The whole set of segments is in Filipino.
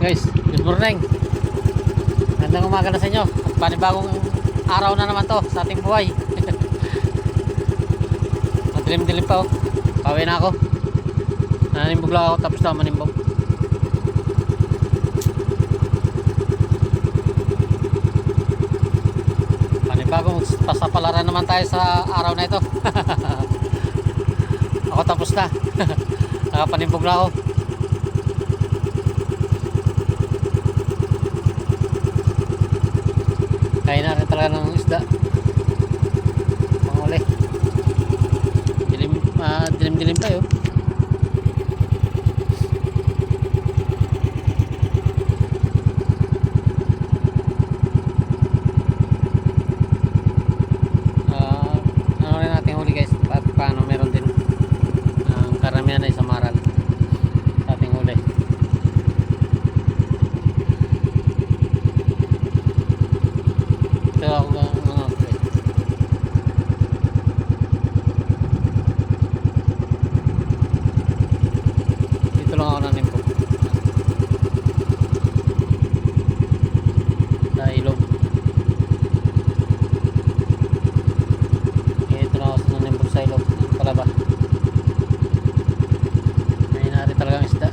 Guys, good morning. Gandang umaga na sa inyo. At panibagong araw na naman to sa ating buhay. Madilim-dilim pa oh. Pauwi na ako. Nanimbog lang ako tapos na manimbog. Panibagong pasapalaran naman tayo sa araw na ito. Ako tapos na. Nakapanimbog na ako. Kaya na rin talaga ng isda. Panguli. Dilim pa yun. Ano rin natin huli guys. Paano meron din karamihan ay samaran sa ating huli. Ito ako dito lang ako nanimbog sa ilog. Ito lang ako nanimbog sa ilog ng Palaba. May nari talagang isda.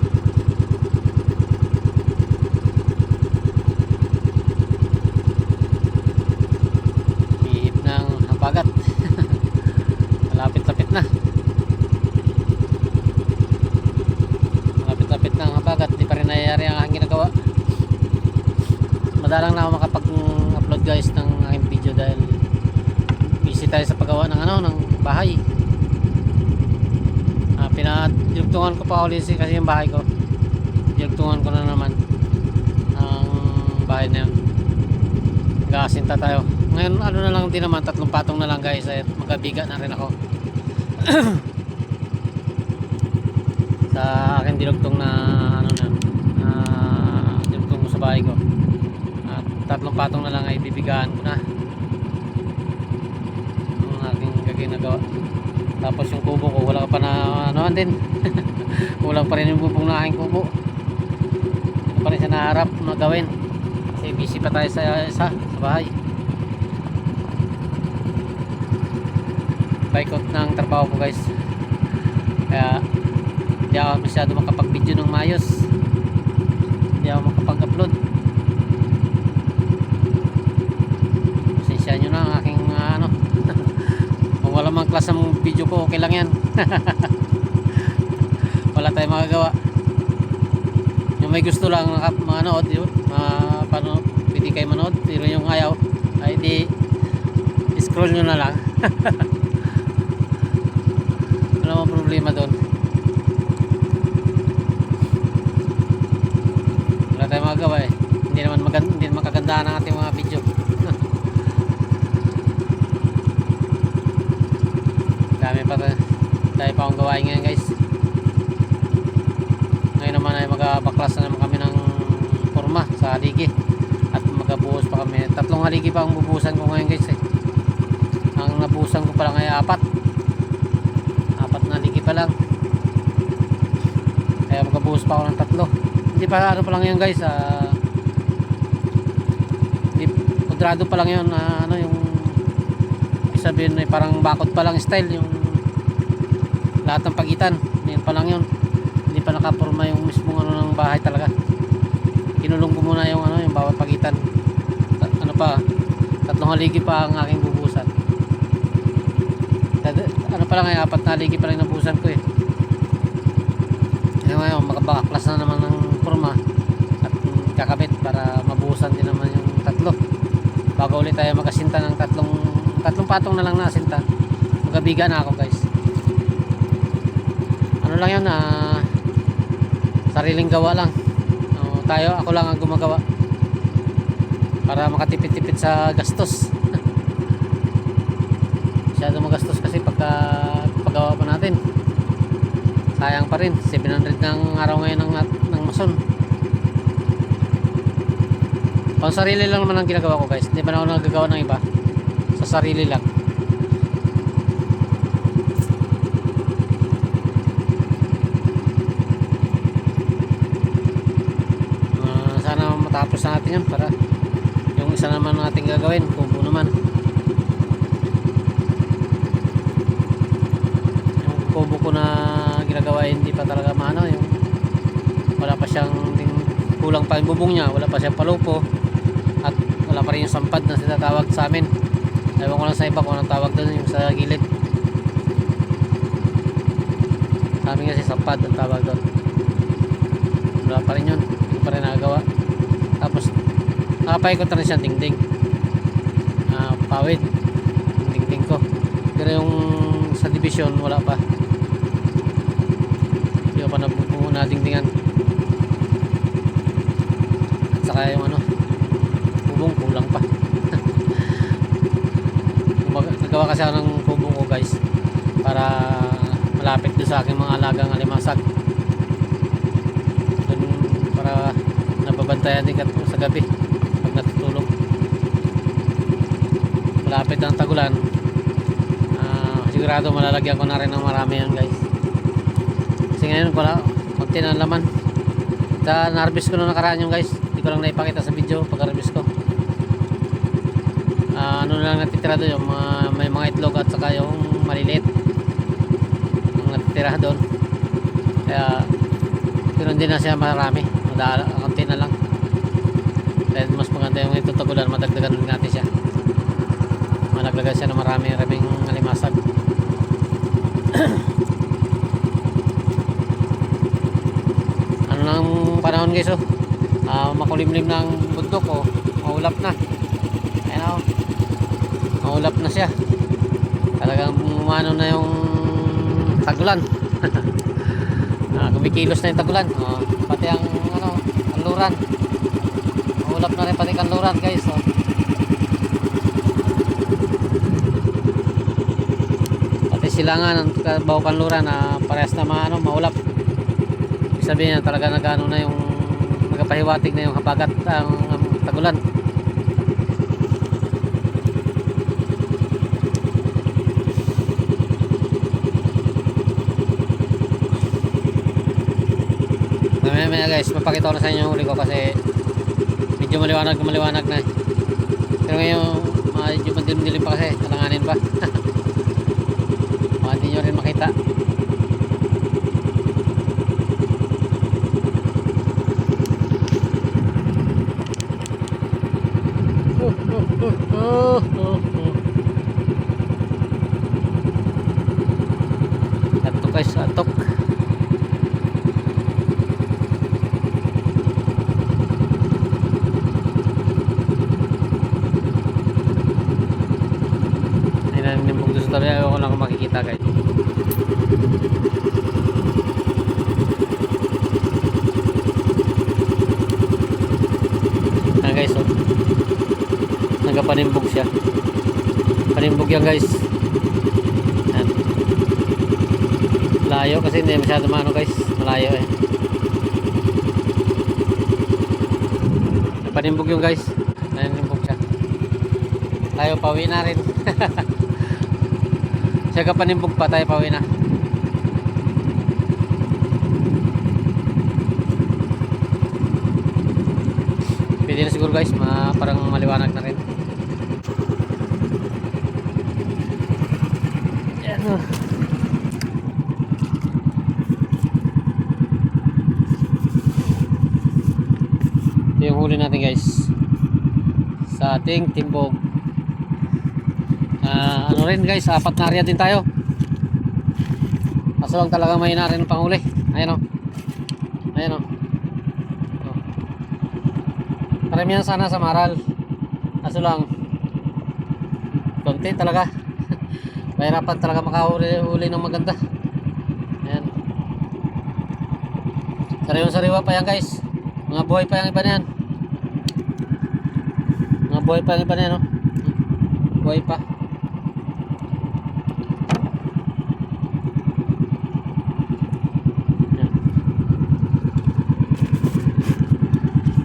Ihip ng habagat. Malapit-lapit na. Malapit-lapit na ang habagat. Di pa rin nangyayari ang aking ginagawa. Madalang na ako makapag-upload guys ng aking video dahil busy tayo sa paggawa ng ng bahay. Pinadilugtungan ko pa ulit kasi yung bahay ko. Dilugtungan ko na naman ang bahay na yun. Nag-aasinta tayo. Ngayon ano na lang din naman, 3 patong na lang guys at magkabiga na rin ako. Sa akin dilugtong na dilugtong ko sa bahay ko. At 3 patong na lang ay bibigaan ko na ang aking ginagawa. Tapos yung kubo ko wala pa na din. Kulang pa rin yung bubong na aking kubo. Hindi pa rin siya naharap na gawin kasi busy pa tayo sa bahay. Paikot ng trabaho ko guys, kaya hindi ako masyado makapag video ng maayos, hindi ako makapag upload. Pasensya nyo na ang aking kung wala mang klase ng video ko okay lang yan. Wala tayong magagawa. Yung may gusto lang manood yun, paano pwede kayo manood, pero yung ayaw ay di scroll nyo na lang. Wala mang problema doon. Wala tayong magagawa eh. Hindi naman kagandahan ang ating mga video. Dahil pa akong gawain ngayon guys. Ngayon naman ay magabaklas na naman kami ng forma sa haligi at magabuhos pa kami. 3 haligi pa ang bubuhusan ko ngayon guys eh. Ang nabuhusan ko pa lang ay 4 na haligi pa lang, kaya magabuhos pa ako ng 3. Hindi pa pa lang yun guys, hindi kudrado pa lang yun, yung sabihin ay parang bakod pa lang style yung lahat ng pagitan. Yan pa lang yun, hindi pa nakapurma yung mismong ng bahay talaga. Kinulong ko muna yung yung bawat pagitan. 3 haligi pa ang aking bubusan. Pa lang ay 4 na haligi pa lang nabusan ko eh. Ngayon makabaklas na naman ng forma at kakabit para mabuhusan din naman yung 3 bago ulit tayo magasinta ng 3 patong na lang na asinta. Magabiga na ako guys. Ano lang yun, sariling gawa lang. Ako lang ang gumagawa para makatipid-tipid sa gastos. Masyado magastos kasi paggawa pa natin. Sayang pa rin, 700 ng araw ngayon ng mason. Pang sarili lang naman ang ginagawa ko guys. Hindi pa na ako nagagawa ng iba. Sa sarili lang. tapos na natin yun para yung isa naman natin gagawin, kubo naman. Yung kubo ko na ginagawa hindi pa talaga maano, yung wala pa siyang kulang pa yung bubong niya, wala pa siyang palupo at wala pa rin yung sampad na sinatawag sa amin. Ewan ko lang sa iba kung anong tawag doon, yung sa gilid. Sa amin kasi sampad ang tawag doon. Wala pa rin yun, hindi pa rin nagagawa. Tapos nakapaikot na rin siya dingding, pawid yung dingding ko, pero yung sa division wala pa, hindi pa nabubuo na dingdingan. At saka yung ano, bubong kulang pa. Nagawa kasi ako ng bubong ko guys para malapit doon sa aking mga alagang alimasag doon, para nababantayan din sa gabi pag natutulog. Malapit ang tagulan, sigurado malalagyan ko na rin ng marami yan guys, kasi ngayon wala, konti na laman. Na-harvest ko na nakaraan yung guys, hindi ko lang naipakita sa video pag-harvest ko. Ano na lang natitira doon, yung may mga itlog at saka yung maliliit yung natitira doon, kaya pero hindi na siya marami, konti na lang. Dahil mas maganda yung ito tagulan, madagdagan din natin siya, malaglagan siya ng maraming alimasag. Ano nang panahon guys, makulimlim ng bundok, maulap na. Ayan, maulap na siya, talagang umano na yung tagulan. Kumikilos na yung tagulan, pati ang ano, kanluran, maulap na rin pati kanluran guys. Pati silangan ng baho kanluran na parehas na maulap. Ibig sabihin na talaga nagano na yung nagapahiwatig na yung habagat ang tagulan. Maya guys, mapakita ko na sa inyo yung huli ko kasi medyo maliwanag na. Pero ngayon medyo madilim-dilim pa kasi, kalanganin pa. Hindi nyo rin makita. Atok guys, atok. Sabi ko lang kung makikita guys. Ayan guys, nagapanimbog siya. Panimbog yan guys. Ayan. Malayo kasi hindi masyado maano guys, malayo Panimbog yung guys. Panimbog siya. Tayo pauwi na rin. Siya panimbog pa, tayo pauwi na. Pwede na siguro guys, parang maliwanag na rin. Yan o. Ito yung huli natin guys sa ating timbog. Ano rin guys, 4 na area din tayo. Kaso lang talaga may na rin panghuli. Ayan o. Ayan o. Paramihan sana sa maral. Kaso lang konti talaga. Mahirapan talaga makahuli ng maganda. Ayan. Sariwa pa yan guys. Mga buhay pa yung iba na yan. Mga buhay pa yung iba na yan, no? Buhay pa.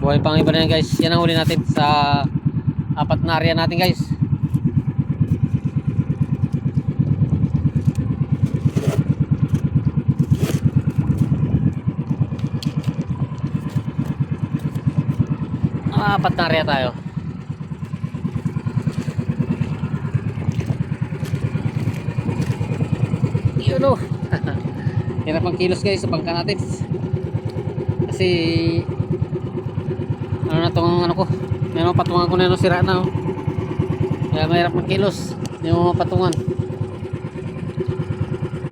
Buhay pang iba na yan guys. Yan ang huli natin sa 4 na area natin guys. Naka-apat na area tayo. Yun o. Hirap ang kilos guys sa bangka natin. Kasi ano na tong ano ko. Meron patungan ko na yung sira na. Oh. Kaya mahirap ang kilos. Hindi mo mapatungan.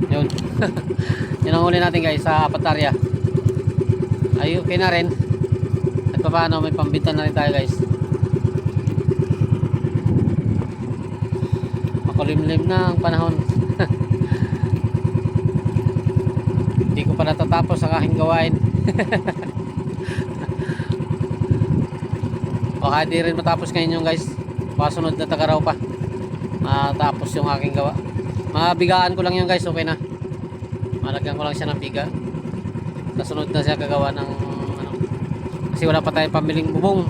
Yun. Yun ang huli natin guys sa apat na area. Ay okay na rin. At paano may pambinta na rin tayo guys. Makulimlim na ang panahon. Hindi ko pa natatapos ang aking gawain. Baka di rin matapos ngayon yung guys. Baka sunod na tagaraw pa matapos yung aking gawa. Mabigaan ko lang yung guys, okay na. Malagyan ko lang siya ng biga. Kasunod na siya gagawa ng ano. Kasi wala pa tayong pambiling bubong.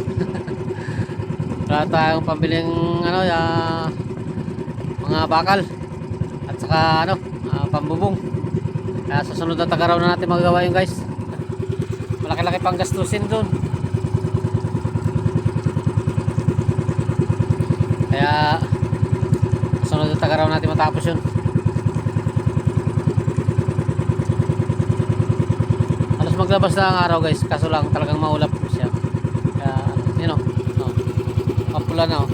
Wala tayong pambiling ano mga bakal at saka ano pambubong. Kaya sa sunod na tagaraw na natin magagawa yung guys. Malaki-laki pang gastusin doon. Kaya sa sunod na tagaraw natin matapos yun. Halos maglabas na ang araw guys, kaso lang talagang maulap siya. Kaya you know, mapula na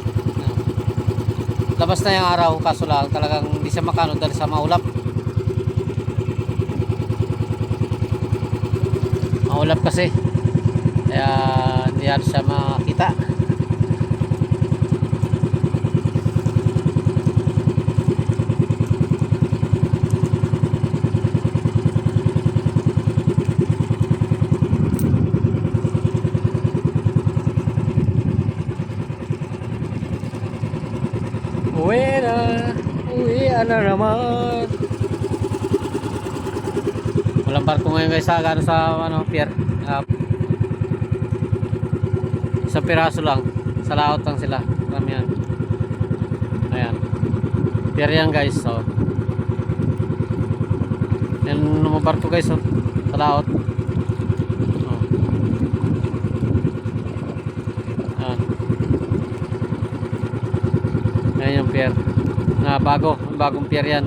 labas na yung araw, kaso lang talagang hindi siya makano dahil sa maulap. Maulap kasi kaya hindi siya makita. Uwi na naman. Walang barko ngayon guys sa ano sa ano pier. Isang piraso lang. Sa laot lang sila. Marami yan. Ayan. Pier yan guys. So. Yan naman barko guys. Oh. Sa laot. Oh. Ayan. Ayan yung pier. Bagong pier yan.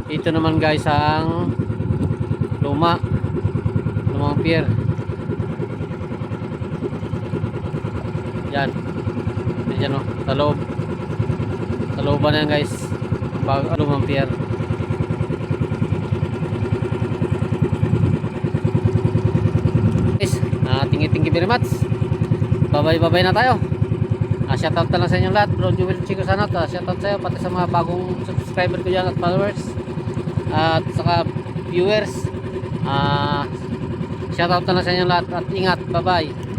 Ito naman guys ang lumang pier. Yan. Yan o. Sa loob. Sa looban yan guys. Lumang pier. Guys, thank you very much. Bye-bye na tayo. Shoutout na lang sa inyong lahat. Bro Jewel Chico Sanot. Shoutout sa iyo pati sa mga bagong subscriber ko dyan at followers. At saka viewers. Shoutout na lang sa inyong lahat at ingat. Bye-bye.